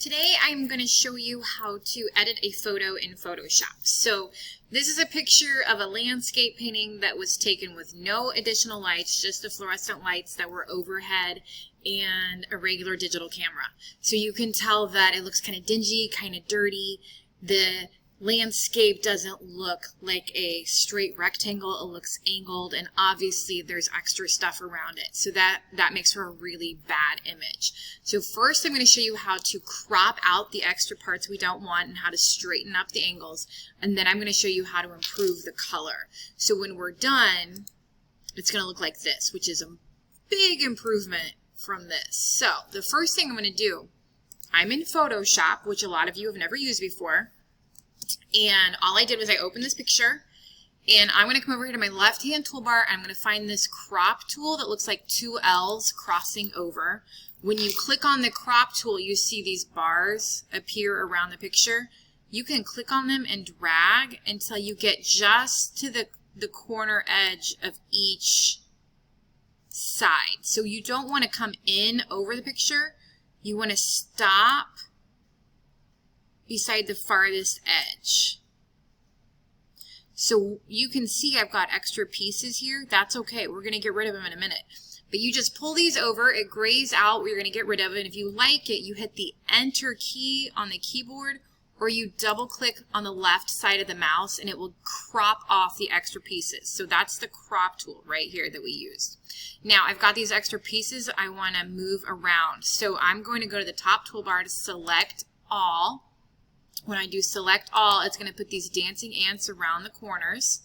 Today I'm going to show you how to edit a photo in Photoshop. So this is a picture of a landscape painting that was taken with no additional lights, just the fluorescent lights that were overhead and a regular digital camera. So you can tell that it looks kind of dingy, kind of dirty. The landscape doesn't look like a straight rectangle, it looks angled, and obviously there's extra stuff around it. So that makes for a really bad image. So first I'm going to show you how to crop out the extra parts we don't want and how to straighten up the angles, and then I'm going to show you how to improve the color. So when we're done, it's going to look like this, which is a big improvement from this. So the first thing I'm going to do, I'm in Photoshop, which a lot of you have never used before. And all I did was I opened this picture, and I'm going to come over here to my left-hand toolbar, and I'm going to find this crop tool that looks like two L's crossing over. When you click on the crop tool, you see these bars appear around the picture. You can click on them and drag until you get just to the corner edge of each side. So you don't want to come in over the picture. You want to stop beside the farthest edge. So you can see I've got extra pieces here. That's okay. We're going to get rid of them in a minute. But you just pull these over. It grays out. We're going to get rid of it. And if you like it, you hit the Enter key on the keyboard, or you double click on the left side of the mouse and it will crop off the extra pieces. So that's the crop tool right here that we used. Now I've got these extra pieces I want to move around. So I'm going to go to the top toolbar to select all. When I do select all, it's going to put these dancing ants around the corners.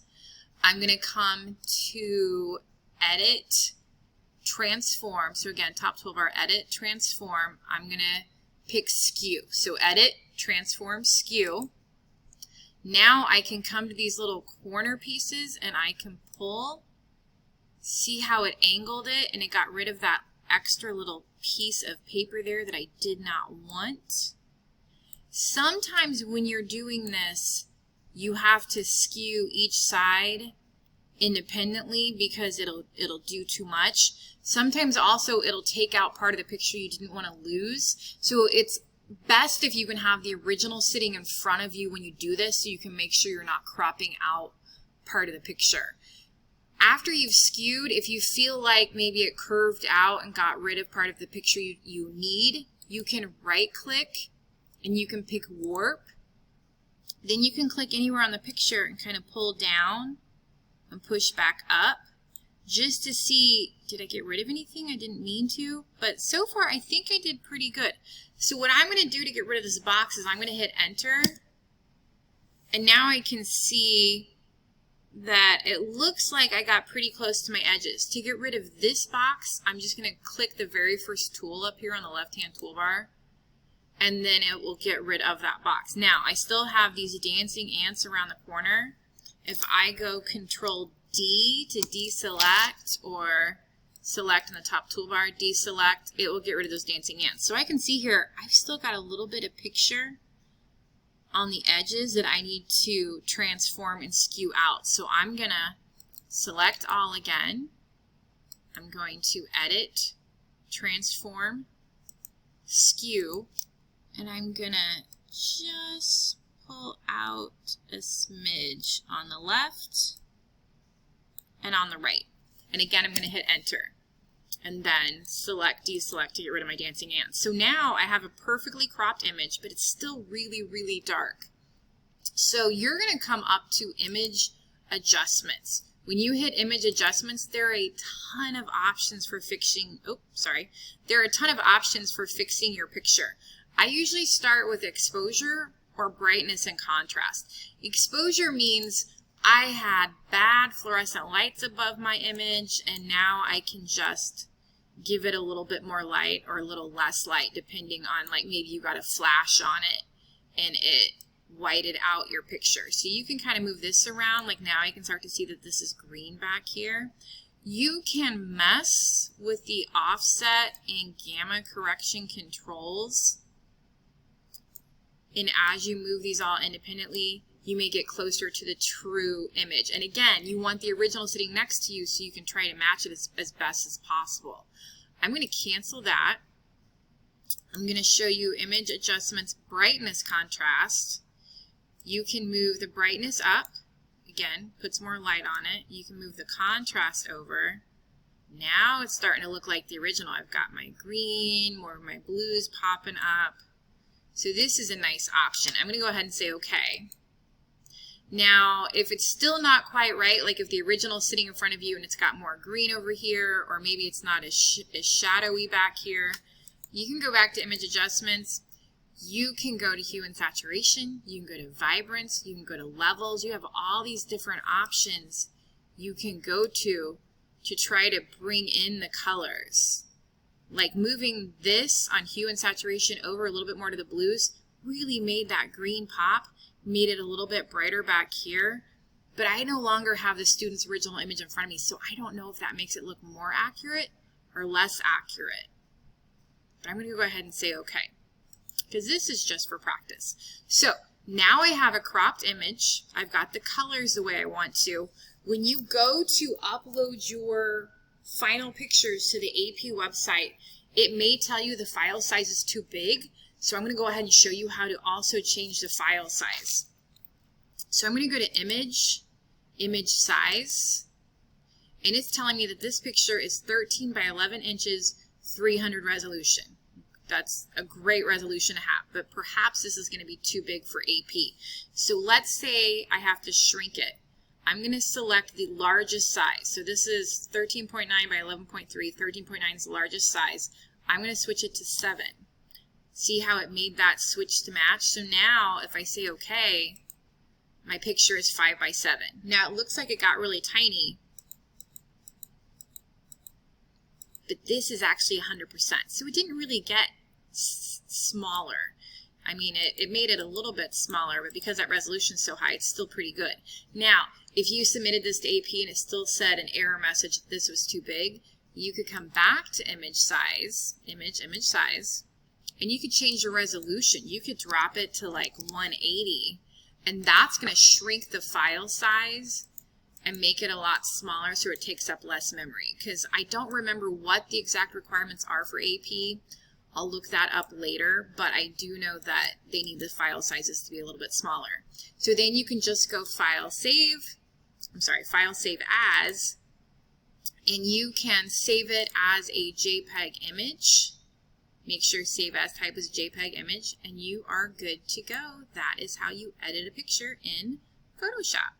I'm going to come to Edit, Transform. So again, top toolbar, Edit, Transform. I'm going to pick Skew. So Edit, Transform, Skew. Now I can come to these little corner pieces and I can pull. See how it angled it and it got rid of that extra little piece of paper there that I did not want. Sometimes when you're doing this, you have to skew each side independently because it'll do too much. Sometimes also it'll take out part of the picture you didn't want to lose. So it's best if you can have the original sitting in front of you when you do this so you can make sure you're not cropping out part of the picture. After you've skewed, if you feel like maybe it curved out and got rid of part of the picture you need, you can right click and you can pick Warp. Then you can click anywhere on the picture and kind of pull down and push back up just to see, did I get rid of anything I didn't mean to? But so far I think I did pretty good. So what I'm going to do to get rid of this box is I'm going to hit Enter, and now I can see that it looks like I got pretty close to my edges. To get rid of this box, I'm just going to click the very first tool up here on the left-hand toolbar, and then it will get rid of that box. Now, I still have these dancing ants around the corner. If I go Control D to deselect, or select in the top toolbar, deselect, it will get rid of those dancing ants. So I can see here, I've still got a little bit of picture on the edges that I need to transform and skew out. So I'm going to select all again. I'm going to Edit, Transform, Skew, and I'm going to just pull out a smidge on the left and on the right. And again, I'm going to hit Enter and then select, deselect to get rid of my dancing ants. So now I have a perfectly cropped image, but it's still really, really dark. So you're going to come up to Image Adjustments. When you hit Image Adjustments, there are a ton of options for fixing, there are a ton of options for fixing your picture. I usually start with exposure or brightness and contrast. Exposure means I had bad fluorescent lights above my image, and now I can just give it a little bit more light or a little less light depending on, like, maybe you got a flash on it and it whited out your picture. So you can kind of move this around. Like now I can start to see that this is green back here. You can mess with the offset and gamma correction controls, and as you move these all independently, you may get closer to the true image. And again, you want the original sitting next to you so you can try to match it as best as possible. I'm going to cancel that. I'm going to show you image adjustments, brightness, contrast. You can move the brightness up. Again, puts more light on it. You can move the contrast over. Now it's starting to look like the original. I've got my green, more of my blues popping up. So this is a nice option. I'm going to go ahead and say okay. Now, if it's still not quite right, like if the original is sitting in front of you and it's got more green over here, or maybe it's not as shadowy back here, you can go back to image adjustments. You can go to hue and saturation. You can go to vibrance. You can go to levels. You have all these different options you can go to try to bring in the colors. Like moving this on hue and saturation over a little bit more to the blues really made that green pop, made it a little bit brighter back here, but I no longer have the student's original image in front of me, so I don't know if that makes it look more accurate or less accurate. But I'm going to go ahead and say okay, because this is just for practice. So now I have a cropped image. I've got the colors the way I want to. When you go to upload your final pictures to the AP website, it may tell you the file size is too big. So I'm going to go ahead and show you how to also change the file size. So I'm going to go to image, image size, and it's telling me that this picture is 13 by 11 inches, 300 resolution. That's a great resolution to have, but perhaps this is going to be too big for AP. So let's say I have to shrink it. I'm going to select the largest size. So this is 13.9 by 11.3. 13.9 is the largest size. I'm going to switch it to 7. See how it made that switch to match? So now if I say okay, my picture is 5 by 7. Now it looks like it got really tiny, but this is actually 100%. So it didn't really get smaller. I mean, it made it a little bit smaller, but because that resolution is so high, it's still pretty good. Now, if you submitted this to AP and it still said an error message that this was too big, you could come back to image size, image size, and you could change the resolution. You could drop it to like 180, and that's going to shrink the file size and make it a lot smaller so it takes up less memory. Because I don't remember what the exact requirements are for AP. I'll look that up later, but I do know that they need the file sizes to be a little bit smaller. So then you can just go File Save As, and you can save it as a JPEG image. Make sure Save As type is JPEG image, and you are good to go. That is how you edit a picture in Photoshop.